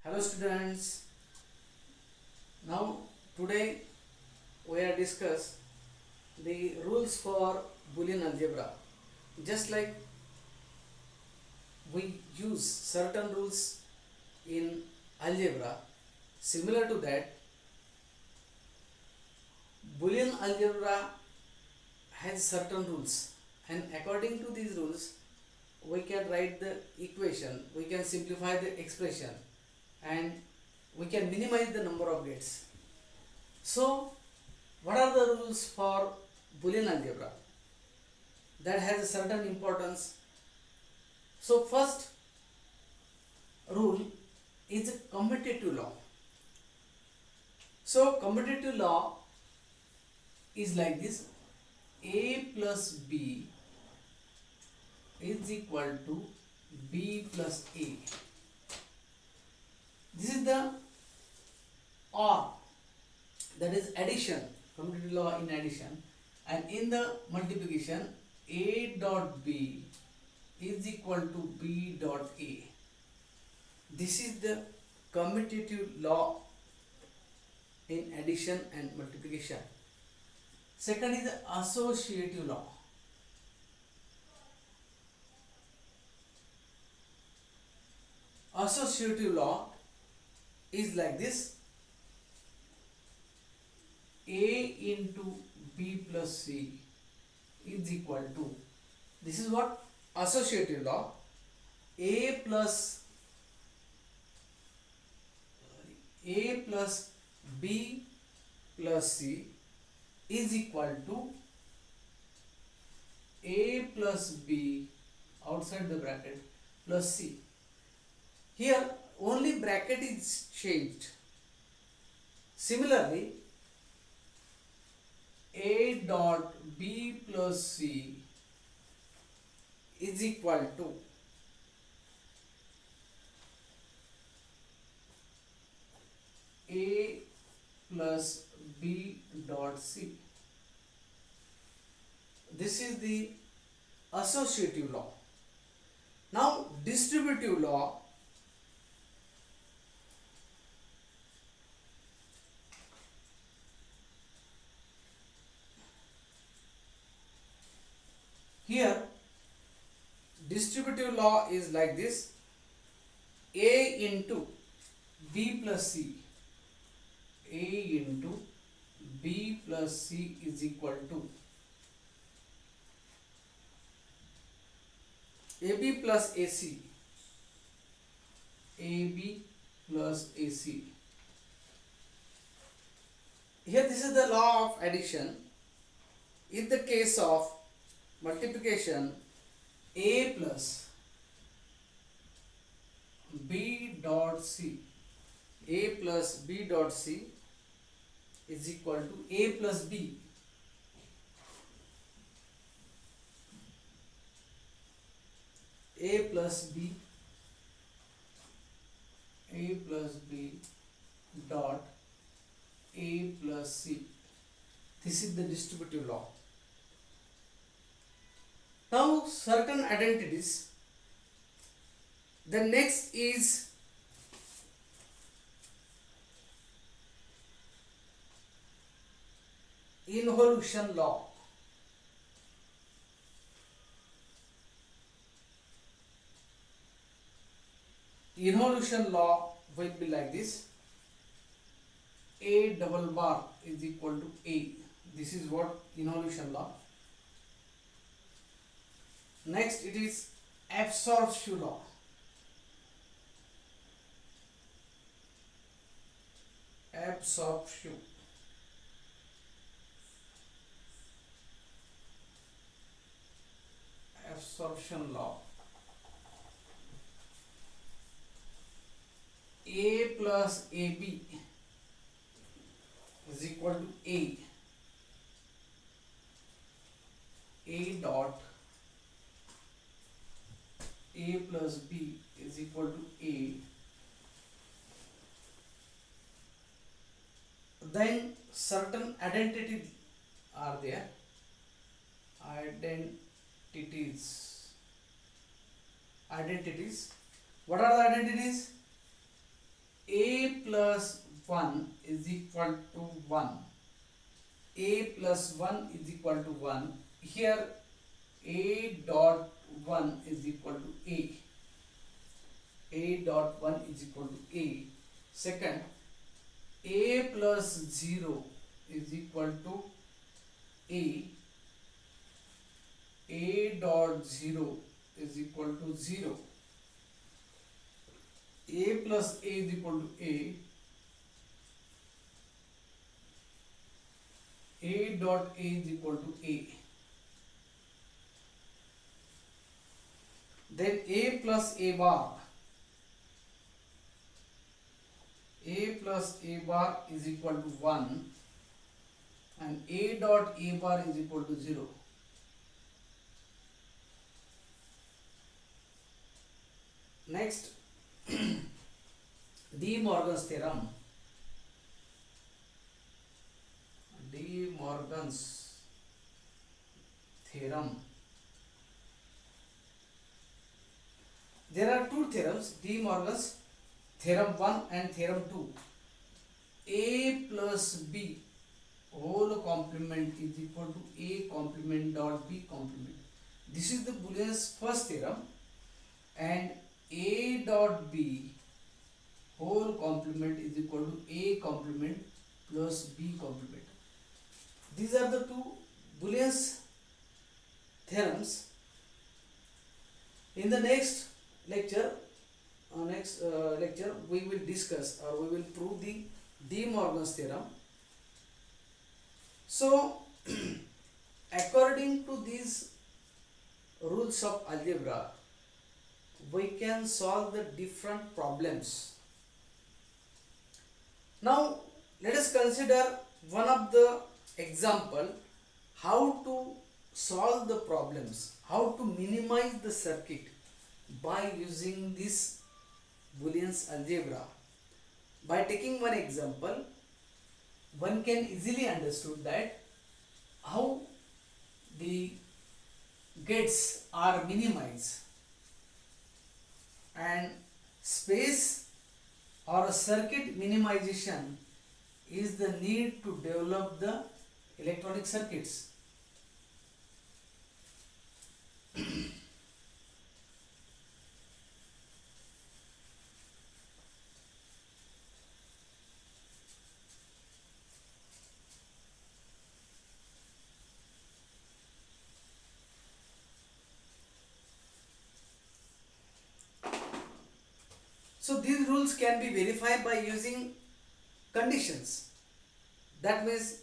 Hello students. Now today we are discuss the rules for Boolean algebra. Just like we use certain rules in algebra, similar to that, Boolean algebra has certain rules, and according to these rules we can write the equation, we can simplify the expression, and we can minimize the number of gates. So what are the rules for Boolean algebra that has a certain importance? So first rule is commutative law. So commutative law is like this: a plus b is equal to b plus a. This is the OR, that is addition, commutative law in addition, and in the multiplication a dot b is equal to b dot a. This is the commutative law in addition and multiplication. Second is the associative law. Associative law is like this: a into b plus c is equal to, this is what associative law, a plus b plus c is equal to a plus b outside the bracket plus c. Here only bracket is changed. Similarly, a dot b plus c is equal to a plus b dot c. This is the associative law. Now distributive law. Here distributive law is like this: a into b plus c, a into b plus c is equal to ab plus ac, ab plus ac. Here this is the law of addition. In the case of multiplication, a plus b dot c, a plus b dot c is equal to a plus b. A plus b dot a plus c. This is the distributive law. Now certain identities. The next is involution law. Involution law will be like this: a double bar is equal to a. This is what involution law. Next it is absorption law. Absorption. Absorption law. A plus AB is equal to A. A dot A plus B is equal to A. Then certain identities are there. Identities. What are the identities? plus 1 is equal to 1. A plus 1 is equal to 1. Here A dot 1 is equal to A. A dot 1 is equal to A. Second, A plus 0 is equal to A. A dot 0 is equal to 0. A plus A is equal to A. A dot A is equal to A. Then A plus A bar. A plus A bar is equal to 1 and A dot A bar is equal to 0. Next, De Morgan's theorem. De Morgan's theorem. There are two theorems, De Morgan's theorem 1 and theorem 2. A plus B whole complement is equal to A complement dot B complement. This is the Boolean's first theorem, and A dot B whole complement is equal to A complement plus B complement. These are the two Boolean's theorems. In the next lecture, we will discuss or we will prove the De Morgan's theorem. So according to these rules of algebra, we can solve the different problems. Now let us consider one of the example how to solve the problems, how to minimize the circuit by using this Boolean's algebra. By taking one example, one can easily understood that how the gates are minimized, and space or a circuit minimization is the need to develop the electronic circuits. So these rules can be verified by using conditions. That means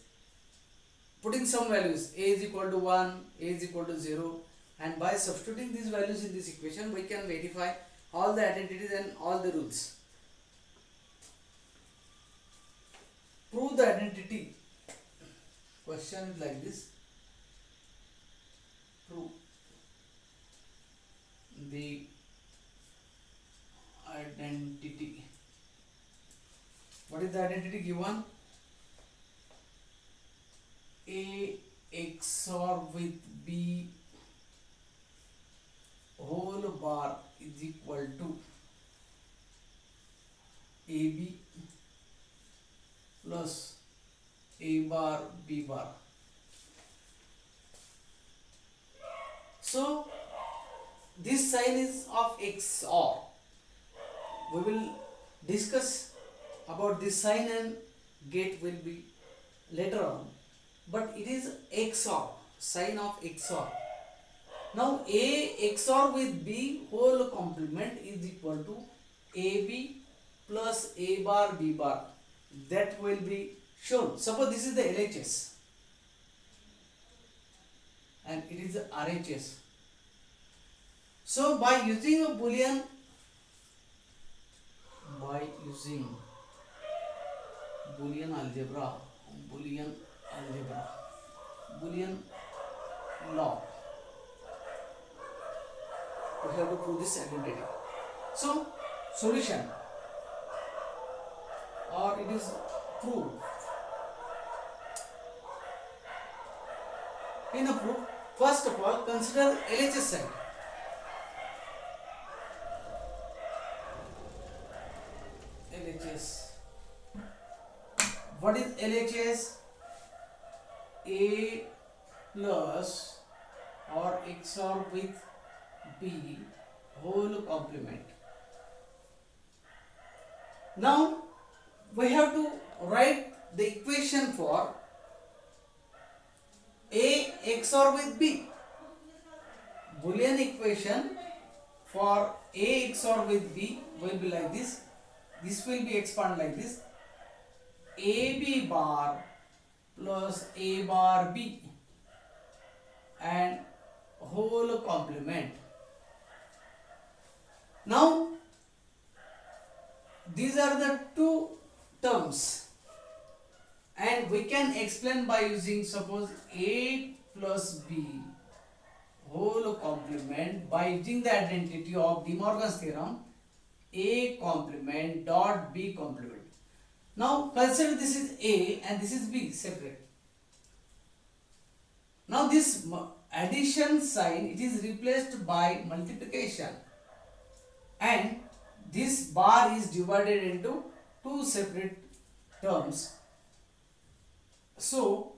putting some values, A is equal to 1, A is equal to 0, and by substituting these values in this equation we can verify all the identities and all the rules. Prove the identity. Question is like this. Prove the identity. What is the identity given? A XOR with B whole bar is equal to AB plus A bar B bar. So this sign is of XOR. We will discuss about this sign and gate will be later on, but it is XOR, sign of XOR. Now A XOR with B whole complement is equal to AB plus A bar B bar. That will be shown. Suppose this is the LHS and it is the RHS. So by using a Boolean algebra, Boolean law, we have to prove this identity. So solution, or it is proved. In a proof, first of all consider LHS side. LHS what is LHS? A plus or XOR with B whole complement. Now we have to write the equation for A XOR with B. Boolean equation for A XOR with B will be like this. This will be expanded like this. AB bar plus A bar B and whole complement. Now these are the two terms and we can explain by using suppose A plus B whole complement by using the identity of De Morgan's theorem, A complement dot B complement. Now consider this is A and this is B separate. Now this addition sign, it is replaced by multiplication and this bar is divided into two separate terms. So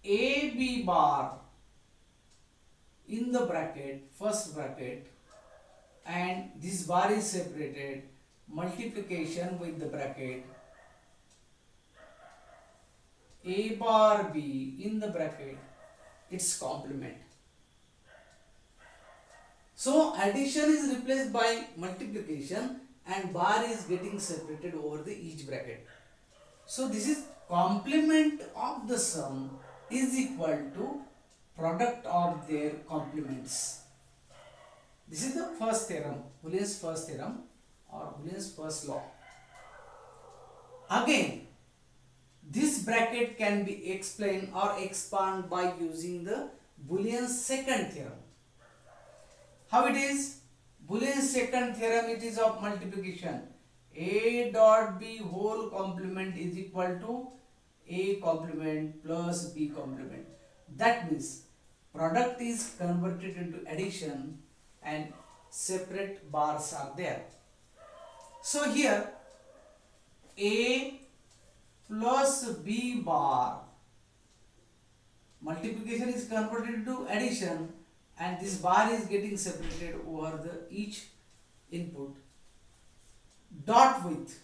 AB bar in the bracket, first bracket, and this bar is separated, multiplication with the bracket, A bar B in the bracket, its complement. So addition is replaced by multiplication and bar is getting separated over the each bracket. So this is complement of the sum is equal to product of their complements. This is the first theorem, Boolean's first theorem or Boolean's first law. Again, this bracket can be explained or expanded by using the Boolean's second theorem. How it is? Boolean's second theorem, it is of multiplication. A dot B whole complement is equal to A complement plus B complement. That means product is converted into addition and separate bars are there. So here A plus B bar, multiplication is converted into addition and this bar is getting separated over the each input, dot with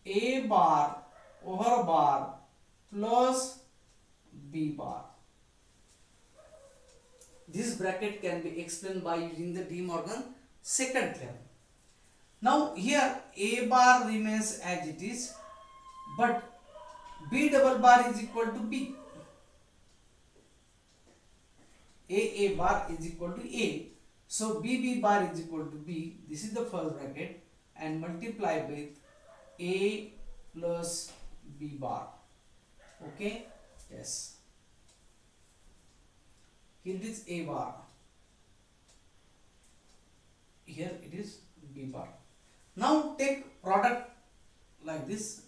A bar over bar plus B bar. This bracket can be explained by using the De Morgan second theorem. Now here A bar remains as it is, but B double bar is equal to B. A bar is equal to A. So B bar is equal to B. This is the first bracket and multiply with A plus B bar. Okay? Yes. Here it is A bar. Here it is B bar. Now take product like this.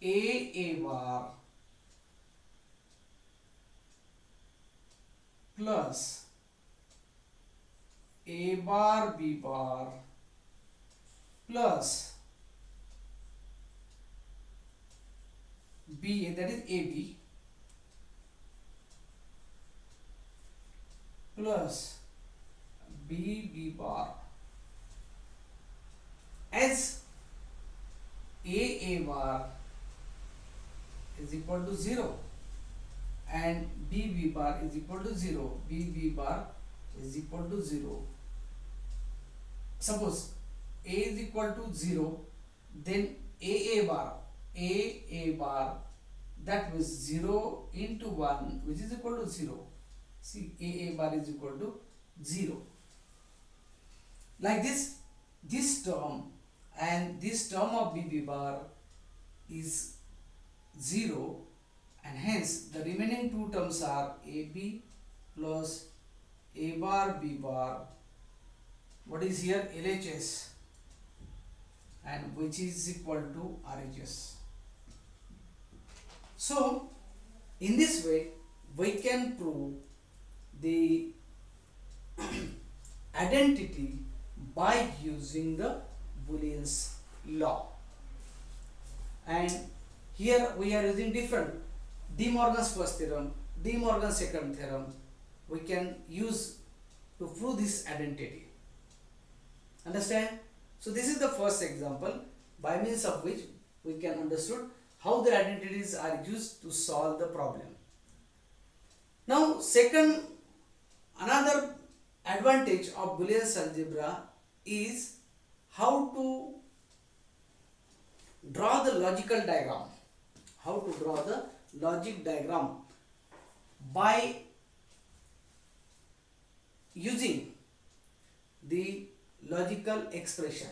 A bar plus A bar B bar plus B, that is AB, plus B bar, as A bar is equal to 0 and B bar is equal to 0, B bar is equal to 0. Suppose A is equal to 0, then A bar, that was 0 into 1, which is equal to 0. See, A bar is equal to 0. Like this term and this term of B bar is 0 and hence the remaining two terms are AB plus A bar B bar. What is here? LHS, and which is equal to RHS. So in this way we can prove the identity by using the Boolean's law. And here we are using different De Morgan's first theorem, De Morgan's second theorem. We can use to prove this identity. Understand? So this is the first example by means of which we can understood how the identities are used to solve the problem. Now second, another advantage of Boolean algebra is how to draw the logical diagram. How to draw the logic diagram by using the logical expression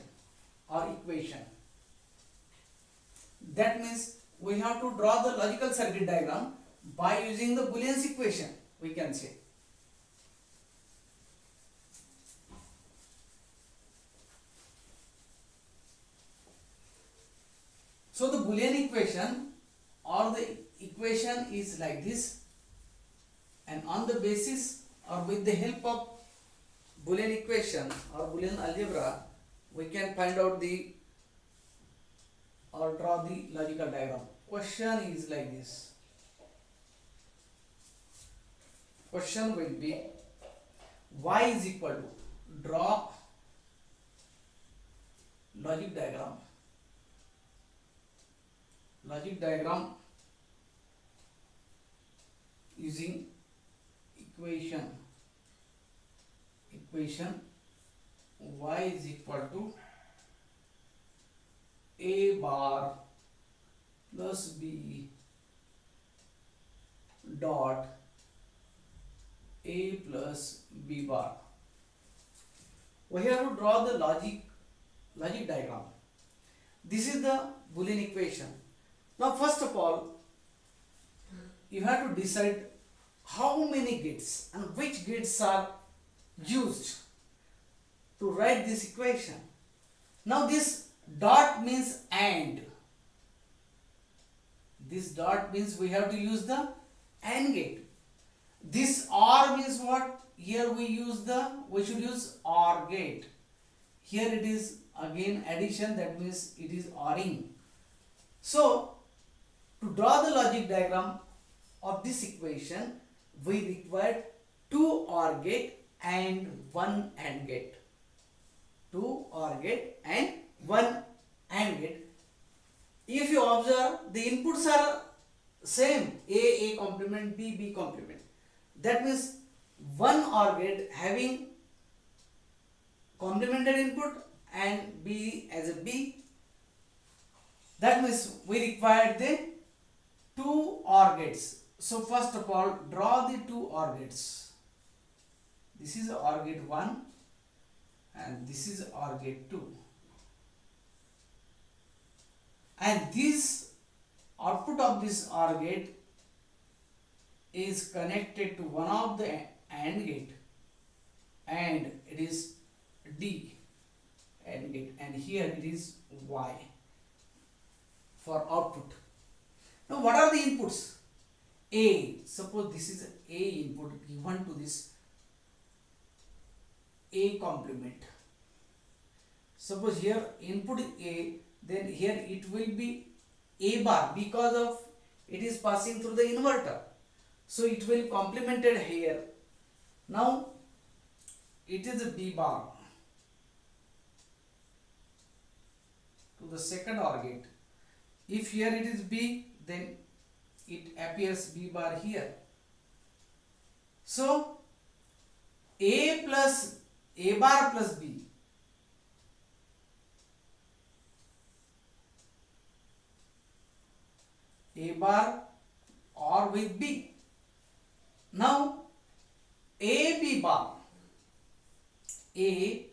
or equation. That means we have to draw the logical circuit diagram by using the Boolean's equation, we can say. So the Boolean equation or the equation is like this, and on the basis or with the help of Boolean equation or Boolean algebra, we can find out the or draw the logical diagram. Question is like this. Question will be y is equal to draw logic diagram. Logic diagram using equation y is equal to a bar plus b dot a plus b bar. We have to draw the logic diagram. This is the Boolean equation. Now first of all, you have to decide how many gates and which gates are used to write this equation. Now this dot means AND. This dot means we have to use the AND gate. This OR means what? Here we should use OR gate. Here it is again addition, that means it is ORing. So to draw the logic diagram of this equation, we require 2 OR gate and 1 AND gate. 2 OR gate and 1 AND gate. If you observe, the inputs are same, A complement, B complement. That means 1 OR gate having complemented input and B as a B. That means we require the 2 OR gates. So first of all, draw the 2 OR gates. This is OR gate 1 and this is OR gate 2. And this output of this OR gate is connected to one of the AND gate, and it is D AND gate, and here it is Y for output. Now what are the inputs? A, suppose this is A input given to this A complement. Suppose here input is A, then here it will be A bar because of it is passing through the inverter. So it will complemented here. Now it is a B bar to the second OR gate. If here it is B, then it appears B bar here. So A bar plus B. A bar or with B. Now A B bar. A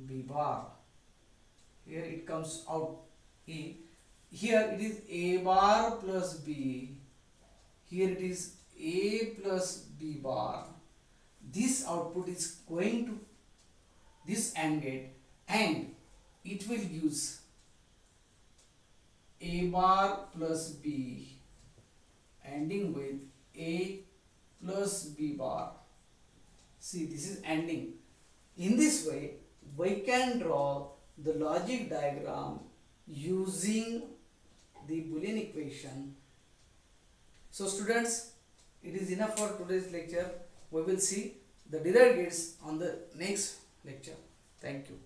B bar. Here it comes out A. Here it is A bar plus B. Here it is A plus B bar. This output is going to this AND gate and it will use A bar plus B ending with A plus B bar. See, this is ending. In this way, we can draw the logic diagram using the Boolean equation. So students, it is enough for today's lecture. We will see the derived gates on the next lecture. Thank you.